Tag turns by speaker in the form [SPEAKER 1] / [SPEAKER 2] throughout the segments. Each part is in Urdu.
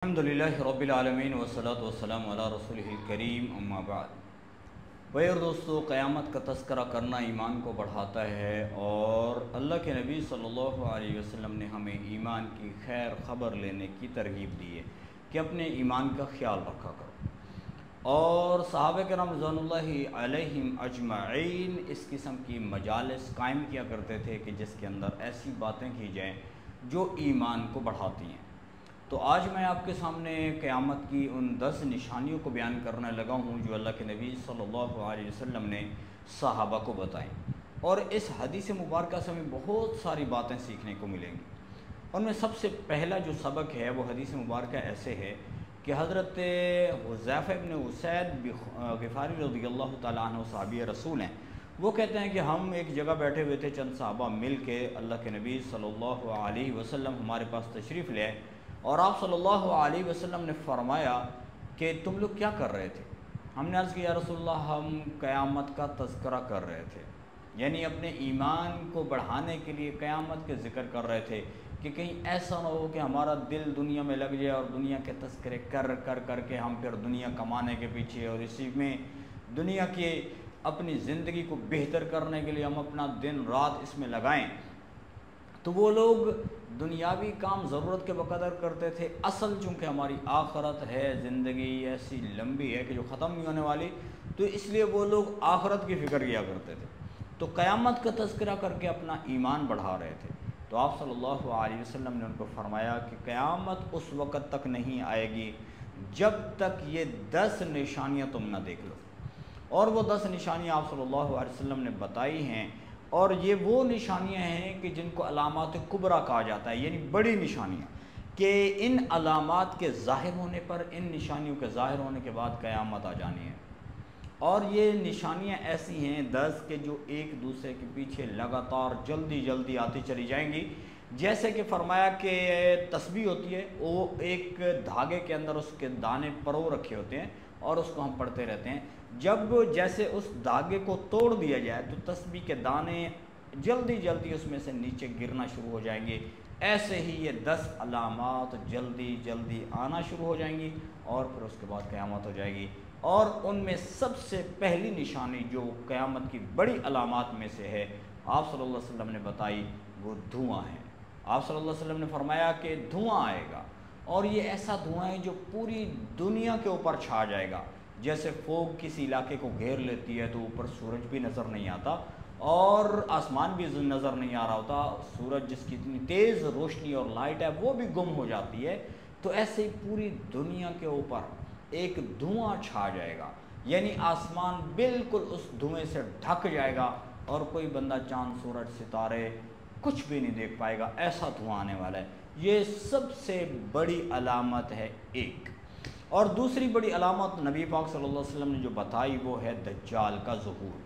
[SPEAKER 1] الحمدللہ رب العالمین والصلاة والسلام علی رسولہ الکریم اما بعد۔ بھائی اور دوستو، قیامت کا تذکرہ کرنا ایمان کو بڑھاتا ہے، اور اللہ کے نبی صلی اللہ علیہ وسلم نے ہمیں ایمان کی خیر خبر لینے کی ترغیب دی ہے کہ اپنے ایمان کا خیال رکھا کرو، اور صحابہ کرام رضوان اللہ علیہم اجمعین اس قسم کی مجالس قائم کیا کرتے تھے کہ جس کے اندر ایسی باتیں کی جائیں جو ایمان کو بڑھاتی ہیں۔ تو آج میں آپ کے سامنے قیامت کی ان 10 نشانیوں کو بیان کرنے لگا ہوں جو اللہ کے نبی صلی اللہ علیہ وسلم نے صحابہ کو بتائیں، اور اس حدیث مبارکہ سے ہمیں بہت ساری باتیں سیکھنے کو ملیں گی۔ ان میں سب سے پہلا جو سبق ہے وہ حدیث مبارکہ ایسے ہے کہ حضرت حذیفہ ابن اسید غفاری رضی اللہ تعالیٰ عنہ صحابی رسول ہیں، وہ کہتے ہیں کہ ہم ایک جگہ بیٹھے ہوئے تھے، چند صحابہ مل کے اللہ کے نبی صلی اللہ علیہ وسلم ہمارے پاس تشریف لے آئے، اور آپ صلی اللہ علیہ وسلم نے فرمایا کہ تم لوگ کیا کر رہے تھے؟ ہم نے عرض کیا یا رسول اللہ، ہم قیامت کا تذکرہ کر رہے تھے، یعنی اپنے ایمان کو بڑھانے کے لیے قیامت کے ذکر کر رہے تھے کہ کہیں ایسا نہ ہو کہ ہمارا دل دنیا میں لگ جائے اور دنیا کے تذکرے کر کے ہم پھر دنیا کمانے کے پیچھے اور اسی میں دنیا کے اپنی زندگی کو بہتر کرنے کے لیے ہم اپنا دن رات اس میں لگائیں۔ تو وہ لوگ دنیاوی کام ضرورت کے بقدر کرتے تھے، اصل چونکہ ہماری آخرت ہے، زندگی ایسی لمبی ہے کہ جو ختم نہیں ہونے والی، تو اس لیے وہ لوگ آخرت کی فکر کیا کرتے تھے، تو قیامت کا تذکرہ کر کے اپنا ایمان بڑھا رہے تھے۔ تو آپ صلی اللہ علیہ وسلم نے ان کو فرمایا کہ قیامت اس وقت تک نہیں آئے گی جب تک یہ 10 نشانیاں تم نہ دیکھ لو، اور وہ 10 نشانیاں آپ صلی اللہ علیہ وسلم نے بتائی ہیں، اور یہ وہ نشانیاں ہیں کہ جن کو علامات کبریٰ کہا جاتا ہے، یعنی بڑی نشانیاں، کہ ان علامات کے ظاہر ہونے پر، ان نشانیوں کے ظاہر ہونے کے بعد قیامت آ جانی ہے۔ اور یہ نشانیاں ایسی ہیں 10 کہ جو ایک دوسرے کے پیچھے لگاتار جلدی آتی چلی جائیں گی، جیسے کہ فرمایا کہ تسبیح ہوتی ہے، وہ ایک دھاگے کے اندر اس کے دانے پرو رکھے ہوتے ہیں اور اس کو ہم پڑھتے رہتے ہیں، جب جیسے اس دھاگے کو توڑ دیا جائے تو تسبیح کے دانے جلدی اس میں سے نیچے گرنا شروع ہو جائیں گے، ایسے ہی یہ 10 علامات جلدی آنا شروع ہو جائیں گی، اور پھر اس کے بعد قیامت ہو جائے گی۔ اور ان میں سب سے پہلی نشانی جو قیامت کی بڑی علامات میں سے ہے، آپ صلی اللہ علیہ وسلم نے بتائی، وہ دھواں ہے۔ آپ صلی اللہ علیہ وسلم نے فرمایا کہ دھواں آئے گا، اور یہ ایسا دھواں ہے جو پوری دنیا کے اوپر چھا جائے گا، جیسے فوگ کسی علاقے کو گھیر لیتی ہے تو اوپر سورج بھی نظر نہیں آتا اور آسمان بھی نظر نہیں آ رہا ہوتا، سورج جس کی اتنی تیز روشنی اور لائٹ ہے وہ بھی گم ہو جاتی ہے، تو ایسے ہی پوری دنیا کے اوپر ایک دھواں چھا جائے گا، یعنی آسمان بالکل اس دھوئیں سے ڈھک جائے گا، اور کوئی بندہ چاند سورج ستارے کچھ بھی نہیں دیکھ پائے گا، ایسا دھواں آنے والا ہے۔ یہ سب سے بڑی علامت ہے ایک۔ اور دوسری بڑی علامت نبی پاک صلی اللہ علیہ وسلم نے جو بتائی وہ ہے دجال کا ظہور۔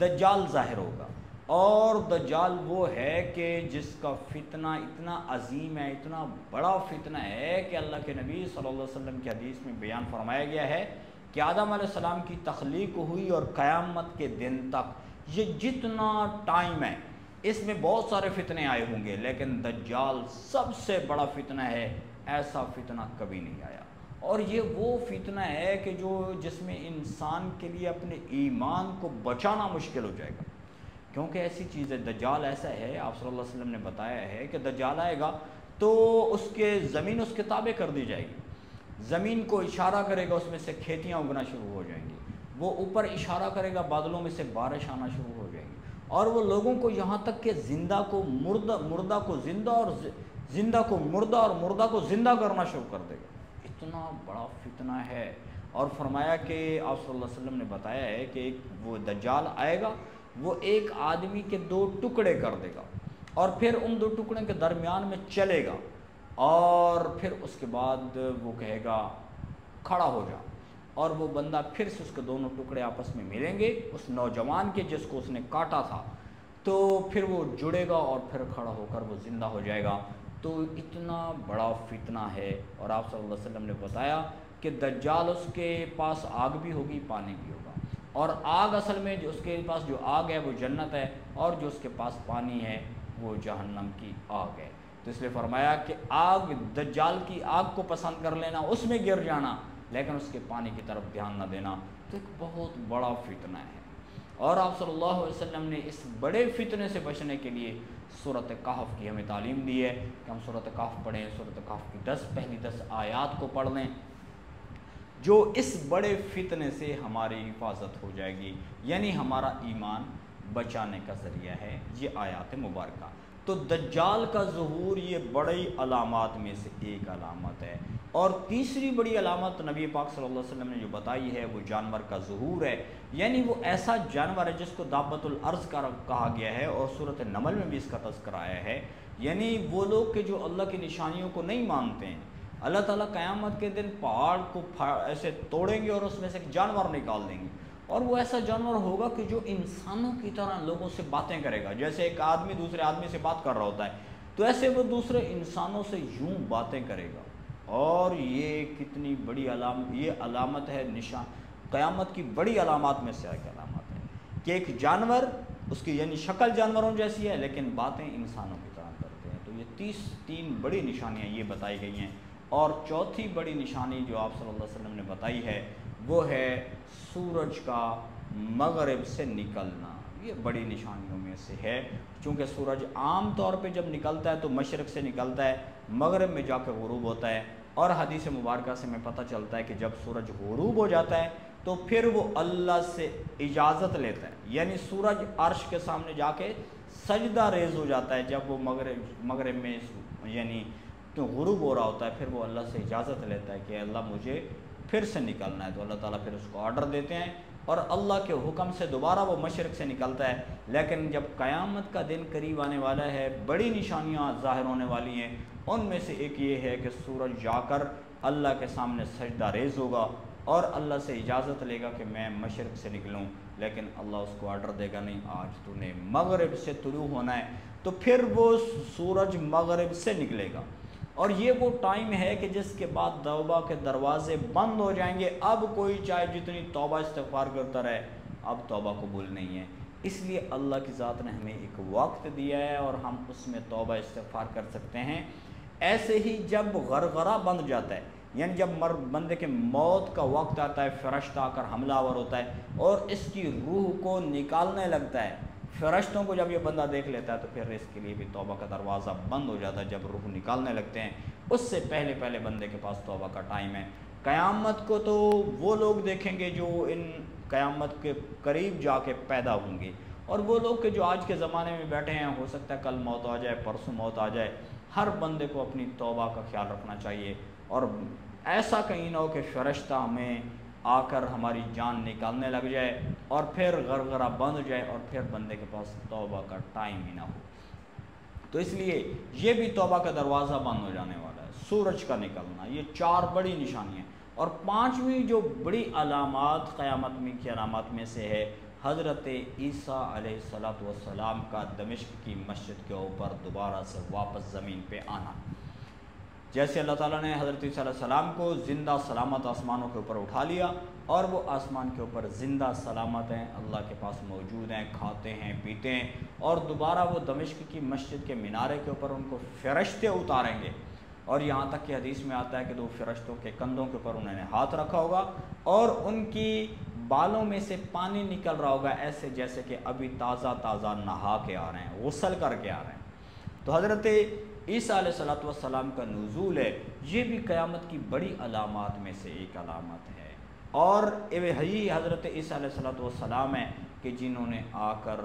[SPEAKER 1] دجال ظاہر ہوگا، اور دجال وہ ہے کہ جس کا فتنہ اتنا عظیم ہے، اتنا بڑا فتنہ ہے کہ اللہ کے نبی صلی اللہ علیہ وسلم کی حدیث میں بیان فرمایا گیا ہے کہ آدم علیہ السلام کی تخلیق ہوئی اور قیامت کے دن تک یہ جتنا ٹائم ہے اس میں بہت سارے فتنے آئے ہوں گے، لیکن دجال سب سے بڑا فتنہ ہے، ایسا فتنہ کبھی نہیں آیا، اور یہ وہ فتنہ ہے کہ جس میں انسان کے لیے اپنے ایمان کو بچانا مشکل ہو جائے گا، کیونکہ ایسی چیز ہے، دجال ایسا ہے، آپ صلی اللہ علیہ وسلم نے بتایا ہے کہ دجال آئے گا تو زمین اس کے تابع کر دی جائے گی، زمین کو اشارہ کرے گا، اس میں سے کھیتیاں اگنا شروع ہو جائیں گی، وہ اوپر اشارہ کرے گا، بادلوں میں سے بارش آنا شروع ہو جائے گی، اور وہ لوگوں کو یہاں تک کہ زندہ کو مردہ کو زندہ اور زندہ کو مردہ اور مردہ کو زندہ کرنا شروع کر دے گا، اتنا بڑا فتنہ ہے۔ اور فرمایا کہ آپ صلی اللہ علیہ وسلم نے بتایا ہے کہ وہ دجال آئے گا، وہ ایک آدمی کے 2 ٹکڑے کر دے گا، اور پھر ان 2 ٹکڑے کے درمیان میں چلے گا، اور پھر اس کے بعد وہ کہے گا کھڑا ہو جا، اور وہ بندہ پھر سے اس کے دونوں ٹکڑے آپس میں ملیں گے، اس نوجوان کے جس کو اس نے کاٹا تھا، تو پھر وہ جڑے گا اور پھر کھڑا ہو کر وہ زندہ ہو جائے گا۔ تو اتنا بڑا فتنہ ہے، اور آپ صلی اللہ علیہ وسلم نے بتایا کہ دجال اس کے پاس آگ بھی ہوگی، پانی بھی ہوگا، اور آگ اصل میں جو اس کے پاس جو آگ ہے وہ جنت ہے، اور جو اس کے پاس پانی ہے وہ جہنم کی آگ ہے۔ تو اس لیے فرمایا کہ آگ، دجال کی آگ کو پسند کر لینا، اس میں گر جانا، لیکن اس کے پانی کی طرف دھیان نہ دینا، تو ایک بہت بڑا فتنہ ہے۔ اور آپ صلی اللہ علیہ وسلم نے اس بڑے فتنے سے بچنے کے لیے سورۃ کہف کی ہمیں تعلیم دی ہے کہ ہم سورۃ کہف پڑھیں، سورۃ کہف کی پہلی 10 آیات کو پڑھ لیں، جو اس بڑے فتنے سے ہماری حفاظت ہو جائے گی، یعنی ہمارا ایمان بچانے کا ذریعہ ہے یہ آیات مبارکہ۔ تو دجال کا ظہور یہ بڑی علامات میں سے ایک علامت ہے، اور تیسری بڑی علامت نبی پاک صلی اللہ علیہ وسلم نے جو بتائی ہے وہ جانور کا ظہور ہے، یعنی وہ ایسا جانور ہے جس کو دابۃ الارض کہا گیا ہے، اور سورۃ نمل میں بھی اس کا تذکرہ آیا ہے، یعنی وہ لوگ کہ جو اللہ کی نشانیوں کو نہیں مانتے ہیں، اللہ تعالیٰ قیامت کے دن پہاڑ کو ایسے توڑیں گے اور اس میں سے ایک جانور نکال دیں گے، اور وہ ایسا جانور ہوگا کہ جو انسانوں کی طرح لوگوں سے باتیں کرے گا، جیسے ایک آدمی دوسرے آدمی سے بات کر رہا ہوتا ہے تو ایسے وہ دوسرے انسانوں سے یوں باتیں کرے گا۔ اور یہ کتنی بڑی یہ علامت ہے، نشان قیامت کی بڑی علامات میں سے ایک علامت ہے کہ ایک جانور، اس کی یعنی شکل جانوروں جیسی ہے لیکن باتیں انسانوں کی طرح کرتے ہیں۔ تو یہ تین بڑی نشانیاں یہ بتائی گئی ہیں، اور چوتھی بڑی نشانی جو آپ صلی اللہ علیہ وسلم نے بتائی ہے وہ ہے سورج کا مغرب سے نکلنا۔ یہ بڑی نشانیوں میں سے ہے، چونکہ سورج عام طور پہ جب نکلتا ہے تو مشرق سے نکلتا ہے، مغرب میں جا کے غروب ہوتا ہے، اور حدیث مبارکہ سے ہمیں پتہ چلتا ہے کہ جب سورج غروب ہو جاتا ہے تو پھر وہ اللہ سے اجازت لیتا ہے، یعنی سورج عرش کے سامنے جا کے سجدہ ریز ہو جاتا ہے جب وہ مغرب میں یعنی کہ غروب ہو رہا ہوتا ہے، پھر وہ اللہ سے اجازت لیتا ہے کہ اللہ مجھے پھر سے نکلنا ہے، تو اللہ تعالیٰ پھر اس کو آرڈر دیتے ہیں اور اللہ کے حکم سے دوبارہ وہ مشرق سے نکلتا ہے۔ لیکن جب قیامت کا دن قریب آنے والا ہے، بڑی نشانیاں ظاہر ہونے والی ہیں، ان میں سے ایک یہ ہے کہ سورج جا کر اللہ کے سامنے سجدہ ریز ہوگا اور اللہ سے اجازت لے گا کہ میں مشرق سے نکلوں، لیکن اللہ اس کو آرڈر دے گا نہیں، آج تو نے مغرب سے طلوع ہونا ہے، تو پھر وہ سورج مغرب سے نکلے گا، اور یہ وہ ٹائم ہے کہ جس کے بعد توبہ کے دروازے بند ہو جائیں گے۔ اب کوئی چاہے جتنی توبہ استغفار کرتا رہے، اب توبہ قبول نہیں ہے، اس لیے اللہ کی ذات نے ہمیں ایک وقت دیا ہے اور ہم اس میں توبہ استغفار کر سکتے ہیں۔ ایسے ہی جب غرغرہ بند جاتا ہے، یعنی جب بندے کے موت کا وقت آتا ہے، فرشتہ آ کر حملہ آور ہوتا ہے اور اس کی روح کو نکالنے لگتا ہے، فرشتوں کو جب یہ بندہ دیکھ لیتا ہے تو پھر اس کے لیے بھی توبہ کا دروازہ بند ہو جاتا ہے جب روح نکالنے لگتے ہیں۔ اس سے پہلے بندے کے پاس توبہ کا ٹائم ہے۔ قیامت کو تو وہ لوگ دیکھیں گے جو ان قیامت کے قریب جا کے پیدا ہوں گے، اور وہ لوگ کہ جو آج کے زمانے میں بیٹھے ہیں، ہو سکتا ہے کل موت آ جائے، پرسوں موت آ جائے۔ ہر بندے کو اپنی توبہ کا خیال رکھنا چاہیے، اور ایسا کہیں نہ ہو کہ فرشتہ ہمیں آ کر ہماری جان نکالنے لگ جائے اور پھر غرغرہ بند ہو جائے اور پھر بندے کے پاس توبہ کا ٹائم ہی نہ ہو۔ تو اس لیے یہ بھی توبہ کا دروازہ بند ہو جانے والا ہے، سورج کا نکلنا۔ یہ 4 بڑی نشانیاں، اور 5ویں جو بڑی علامات قیامت میں کی علامات میں سے ہے حضرت عیسیٰ علیہ السلام کا دمشق کی مسجد کے اوپر دوبارہ سے واپس زمین پہ آنا۔ جیسے اللہ تعالیٰ نے حضرت عیسیٰ علیہ السلام کو زندہ سلامت آسمانوں کے اوپر اٹھا لیا، اور وہ آسمان کے اوپر زندہ سلامت ہیں، اللہ کے پاس موجود ہیں، کھاتے ہیں پیتے ہیں، اور دوبارہ وہ دمشق کی مسجد کے مینارے کے اوپر ان کو فرشتے اتاریں گے، اور یہاں تک کہ حدیث میں آتا ہے کہ 2 فرشتوں کے کندھوں کے اوپر انہوں نے ہاتھ رکھا ہوگا اور ان کی بالوں میں سے پانی نکل رہا ہوگا، ایسے جیسے کہ ابھی تازہ نہا کے آ رہے ہیں، غسل کر کے آ رہے ہیں۔ تو حضرت عیسیٰ علیہ السلام کا نزول ہے، یہ بھی قیامت کی بڑی علامات میں سے ایک علامت ہے، اور یہی حضرت عیسیٰ علیہ السلام ہیں کہ جنہوں نے آ کر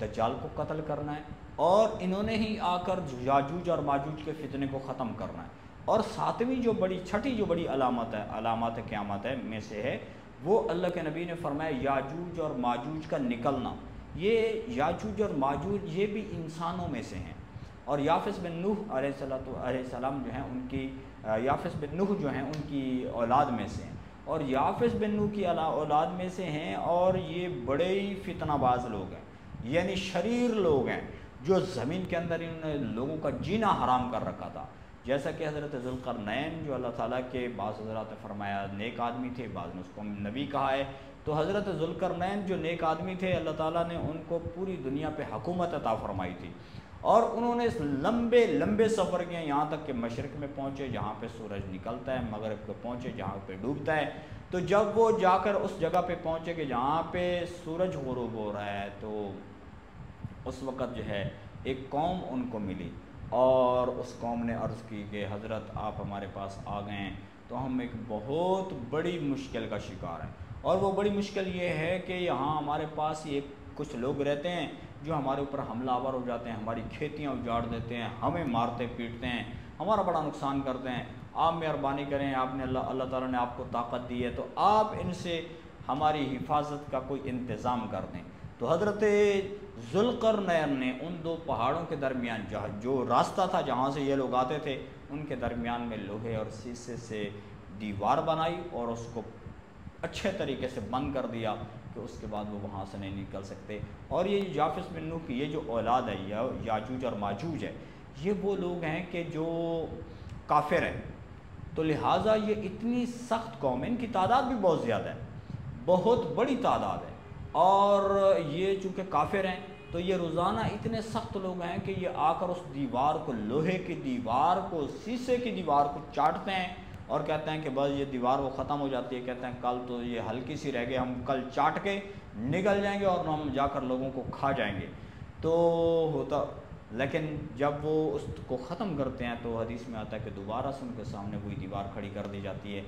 [SPEAKER 1] دجال کو قتل کرنا ہے، اور انہوں نے ہی آ کر یاجوج اور ماجوج کے فتنے کو ختم کرنا ہے۔ اور 7ویں چھٹی جو بڑی علامت ہے، علامات قیامت ہے میں سے ہے، وہ اللہ کے نبی نے فرمایا یاجوج اور ماجوج کا نکلنا۔ یہ یاجوج اور ماجوج یہ بھی انسانوں میں سے ہیں، اور یافس بن نوح علیہ السلام جو ہیں ان کی یافس بن نوح جو ہیں ان کی اولاد میں سے ہیں، اور یافس بن نوح کی اولاد میں سے ہیں، اور یہ بڑے ہی فتنہ باز لوگ ہیں، یعنی شریر لوگ ہیں، جو زمین کے اندر انہوں نے لوگوں کا جینا حرام کر رکھا تھا۔ جیسا کہ حضرت ذوالقرنین جو اللہ تعالیٰ کے بعض حضرات نے فرمایا نیک آدمی تھے، بعض نے اس کو نبی کہا ہے، تو حضرت ذوالقرنین جو نیک آدمی تھے، اللہ تعالیٰ نے ان کو پوری دنیا پہ حکومت عطا فرمائی تھی، اور انہوں نے اس لمبے لمبے سفر کیے یہاں تک کہ مشرق میں پہنچے جہاں پہ سورج نکلتا ہے، مغرب کو پہنچے جہاں پہ ڈوبتا ہے۔ تو جب وہ جا کر اس جگہ پہ پہنچے کہ جہاں پہ سورج غروب ہو رہا ہے، تو اس وقت جو ہے ایک قوم ان کو ملی، اور اس قوم نے عرض کی کہ حضرت آپ ہمارے پاس آ گئے ہیں تو ہم ایک بہت بڑی مشکل کا شکار ہیں، اور وہ بڑی مشکل یہ ہے کہ یہاں ہمارے پاس یہ کچھ لوگ رہتے ہیں جو ہمارے اوپر حملہ آور ہو جاتے ہیں، ہماری کھیتیاں اجاڑ دیتے ہیں، ہمیں مارتے پیٹتے ہیں، ہمارا بڑا نقصان کرتے ہیں۔ آپ مہربانی کریں، آپ نے اللہ تعالیٰ نے آپ کو طاقت دی ہے تو آپ ان سے ہماری حفاظت کا کوئی انتظام کر دیں۔ تو حضرت ذوالقرنین نے ان دو پہاڑوں کے درمیان جو راستہ تھا جہاں سے یہ لوگ آتے تھے، ان کے درمیان میں لوہے اور سیسے سے دیوار بنائی اور اس کو اچھے طریقے سے بند کر دیا کہ اس کے بعد وہ وہاں سے نہیں نکل سکتے۔ اور یہ جافس بن نوح کی یہ جو اولاد ہے، یاجوج اور ماجوج ہے، یہ وہ لوگ ہیں کہ جو کافر ہیں، تو لہٰذا یہ اتنی سخت قوم ہے، ان کی تعداد بھی بہت زیادہ ہے، بہت بڑی تعداد ہے، اور یہ چونکہ کافر ہیں تو یہ روزانہ اتنے سخت لوگ ہیں کہ یہ آ کر اس دیوار کو، لوہے کی دیوار کو، سیسے کی دیوار کو چاٹتے ہیں اور کہتے ہیں کہ بس یہ دیوار وہ ختم ہو جاتی ہے، کہتے ہیں کل تو یہ ہلکی سی رہ گئی، ہم کل چاٹ کے نکل جائیں گے اور ہم جا کر لوگوں کو کھا جائیں گے۔ تو ہوتا، لیکن جب وہ اس کو ختم کرتے ہیں تو حدیث میں آتا ہے کہ دوبارہ سے ان کے سامنے وہی دیوار کھڑی کر دی جاتی ہے۔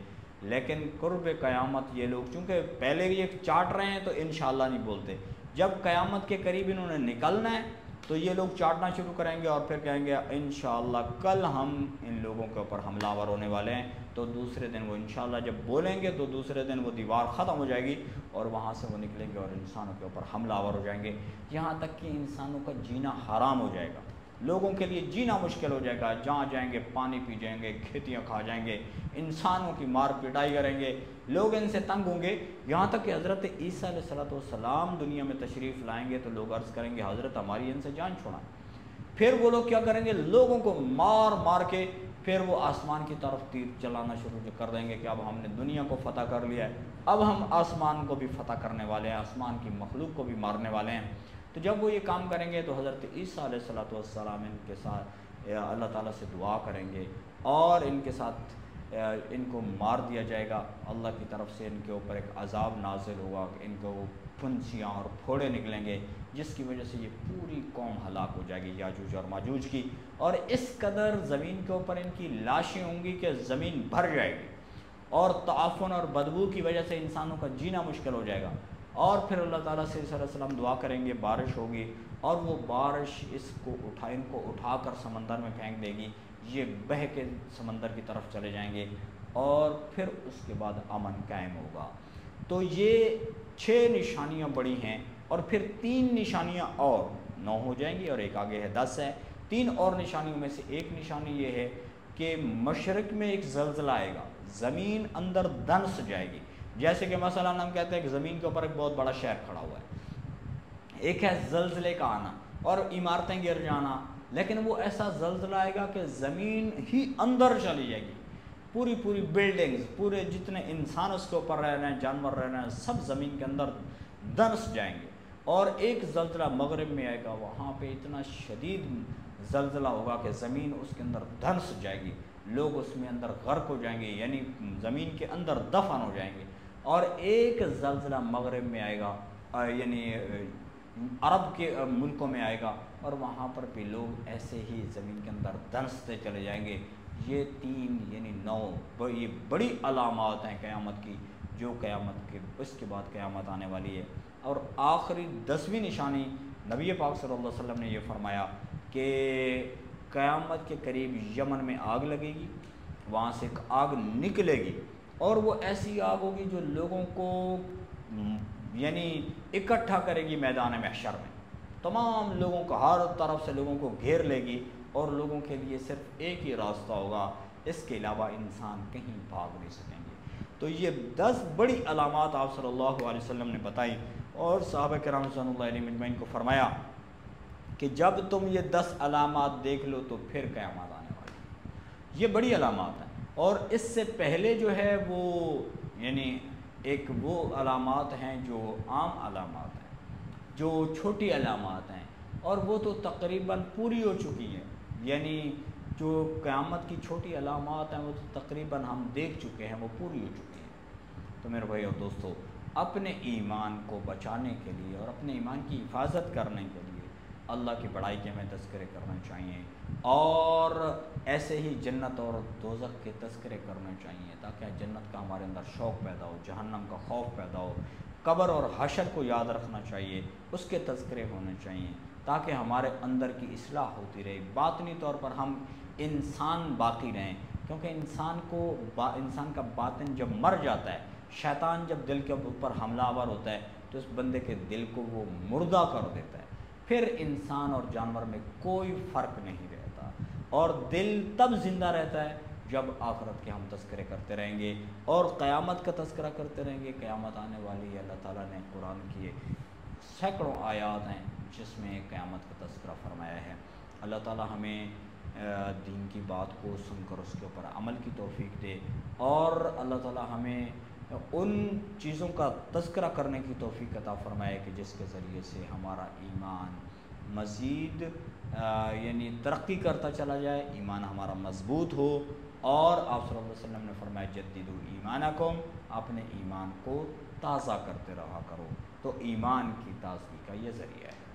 [SPEAKER 1] لیکن قرب قیامت یہ لوگ چونکہ پہلے یہ چاٹ رہے ہیں تو انشاءاللہ نہیں بولتے، جب قیامت کے قریب انہوں نے نکلنا ہے تو یہ لوگ چاٹنا شروع کریں گے اور پھر کہیں گے انشاءاللہ کل ہم ان لوگوں کے اوپر حملہ آور ہونے والے ہیں۔ تو دوسرے دن وہ انشاءاللہ جب بولیں گے تو دوسرے دن وہ دیوار ختم ہو جائے گی اور وہاں سے وہ نکلیں گے اور انسانوں کے اوپر حملہ آور ہو جائیں گے، یہاں تک کہ انسانوں کا جینا حرام ہو جائے گا، لوگوں کے لیے جینا مشکل ہو جائے گا، جہاں جائیں گے پانی پی جائیں گے، کھیتیاں کھا جائیں گے، انسانوں کی مار پٹائی کریں گے، لوگ ان سے تنگ ہوں گے، یہاں تک کہ حضرت عیسیٰ علیہ السلام دنیا میں تشریف لائیں گے تو لوگ عرض کریں گے حضرت ہماری ان سے جان چھوڑا۔ پھر وہ لوگ کیا کریں گے، لوگوں کو مار مار کے پھر وہ آسمان کی طرف تیر چلانا شروع کر دیں گے کہ اب ہم نے دنیا کو فتح کر لیا ہے، اب ہم آسمان کو بھی فتح کرنے والے ہیں، آسمان کی مخلوق کو بھی مارنے والے ہیں۔ تو جب وہ یہ کام کریں گے تو حضرت عیسیٰ علیہ السلام ان کے ساتھ اللہ تعالیٰ سے دعا کریں گے اور ان کے ساتھ ان کو مار دیا جائے گا، اللہ کی طرف سے ان کے اوپر ایک عذاب نازل ہوگا کہ ان کو پھنسیاں اور پھوڑے نکلیں گے، جس کی وجہ سے یہ پوری قوم ہلاک ہو جائے گی یاجوج اور ماجوج کی، اور اس قدر زمین کے اوپر ان کی لاشیں ہوں گی کہ زمین بھر جائے گی، اور تعفن اور بدبو کی وجہ سے انسانوں کا جینا مشکل ہو جائے گا۔ اور پھر اللہ تعالیٰ سے صلی اللہ علیہ وسلم دعا کریں گے، بارش ہوگی اور وہ بارش ان کو اٹھا کر سمندر میں پھینک دے گی، یہ بہہ کے سمندر کی طرف چلے جائیں گے اور پھر اس کے بعد امن قائم ہوگا۔ تو یہ 6 نشانیاں بڑی ہیں، اور پھر 3 نشانیاں اور 9 ہو جائیں گی اور ایک آگے ہے 10 ہے۔ 3 اور نشانیوں میں سے ایک نشانی یہ ہے کہ مشرق میں ایک زلزلہ آئے گا، زمین اندر دنس جائے گی، جیسے کہ مثلا ہم کہتے ہیں کہ زمین کے اوپر ایک بہت بڑا شہر کھڑا ہوا ہے، ایک ہے زلزلے کا آنا اور عمارتیں گر جانا، لیکن وہ ایسا زلزلہ آئے گا کہ زمین ہی اندر چلی جائے گی، پوری بلڈنگز، پورے جتنے انسان اس کے اوپر رہ رہے ہیں، جانور رہ رہے ہیں، سب زمین کے اندر دنس جائیں گے۔ اور ایک زلزلہ مغرب میں آئے گا، وہاں پہ اتنا شدید زلزلہ ہوگا کہ زمین اس کے اندر دھنس جائے گی، لوگ اس میں اندر غرق ہو جائیں گے، یعنی زمین کے اندر دفن ہو جائیں گے۔ اور ایک زلزلہ مغرب میں آئے گا، یعنی عرب کے ملکوں میں آئے گا، اور وہاں پر بھی لوگ ایسے ہی زمین کے اندر دھنستے چلے جائیں گے۔ یہ 3 یعنی 9 یہ بڑی علامات ہیں قیامت کی، جو قیامت کے اس کے بعد قیامت آنے والی ہے۔ اور آخری 10ویں نشانی نبی پاک صلی اللہ علیہ وسلم نے یہ فرمایا کہ قیامت کے قریب یمن میں آگ لگے گی، وہاں سے ایک آگ نکلے گی، اور وہ ایسی آگ ہوگی جو لوگوں کو یعنی اکٹھا کرے گی میدان محشر میں، تمام لوگوں کو ہر طرف سے لوگوں کو گھیر لے گی، اور لوگوں کے لیے صرف ایک ہی راستہ ہوگا، اس کے علاوہ انسان کہیں بھاگ نہیں سکیں گے۔ تو یہ 10 بڑی علامات آپ صلی اللہ علیہ وسلم نے بتائی، اور صحابہ کرام رضوان اللہ علیہم اجمعین کو فرمایا کہ جب تم یہ 10 علامات دیکھ لو تو پھر قیامت آنے والی ہے۔ یہ بڑی علامات ہیں، اور اس سے پہلے جو ہے وہ یعنی ایک وہ علامات ہیں جو عام علامات ہیں، جو چھوٹی علامات ہیں، اور وہ تو تقریباً پوری ہو چکی ہے، یعنی جو قیامت کی چھوٹی علامات ہیں وہ تو تقریباً ہم دیکھ چکے ہیں، وہ پوری ہو چکی ہیں۔ تو میرے بھائی اور دوستو، اپنے ایمان کو بچانے کے لیے اور اپنے ایمان کی حفاظت کرنے کے لیے اللہ کی بڑائی کے ہمیں تذکرے کرنے چاہیے، اور ایسے ہی جنت اور دوزخ کے تذکرے کرنے چاہیے، تاکہ جنت کا ہمارے اندر شوق پیدا ہو، جہنم کا خوف پیدا ہو، قبر اور حشر کو یاد رکھنا چاہیے، اس کے تذکرے ہونے چاہیے، تاکہ ہمارے اندر کی اصلاح ہوتی رہے، باطنی طور پر ہم انسان باقی رہیں، کیونکہ انسان کا باطن جب مر جاتا ہے، شیطان جب دل کے اوپر حملہ آور ہوتا ہے تو اس بندے کے دل کو وہ مردہ کر دیتا ہے، پھر انسان اور جانور میں کوئی فرق نہیں رہتا، اور دل تب زندہ رہتا ہے جب آخرت کے ہم تذکرے کرتے رہیں گے اور قیامت کا تذکرہ کرتے رہیں گے۔ قیامت آنے والی ہے، اللہ تعالیٰ نے قرآن کی سینکڑوں آیات ہیں جس میں قیامت کا تذکرہ فرمایا ہے۔ اللہ تعالیٰ ہمیں دین کی بات کو سن کر اس کے اوپر عمل کی توفیق دے، اور اللہ تعالیٰ ہمیں ان چیزوں کا تذکرہ کرنے کی توفیق عطا فرمائے کہ جس کے ذریعے سے ہمارا ایمان مزید یعنی ترقی کرتا چلا جائے، ایمان ہمارا مضبوط ہو، اور آپ صلی اللہ علیہ وسلم نے فرمایا جددوا ایمانکم، اپنے ایمان کو تازہ کرتے رہا کرو، تو ایمان کی تازگی کا یہ ذریعہ ہے۔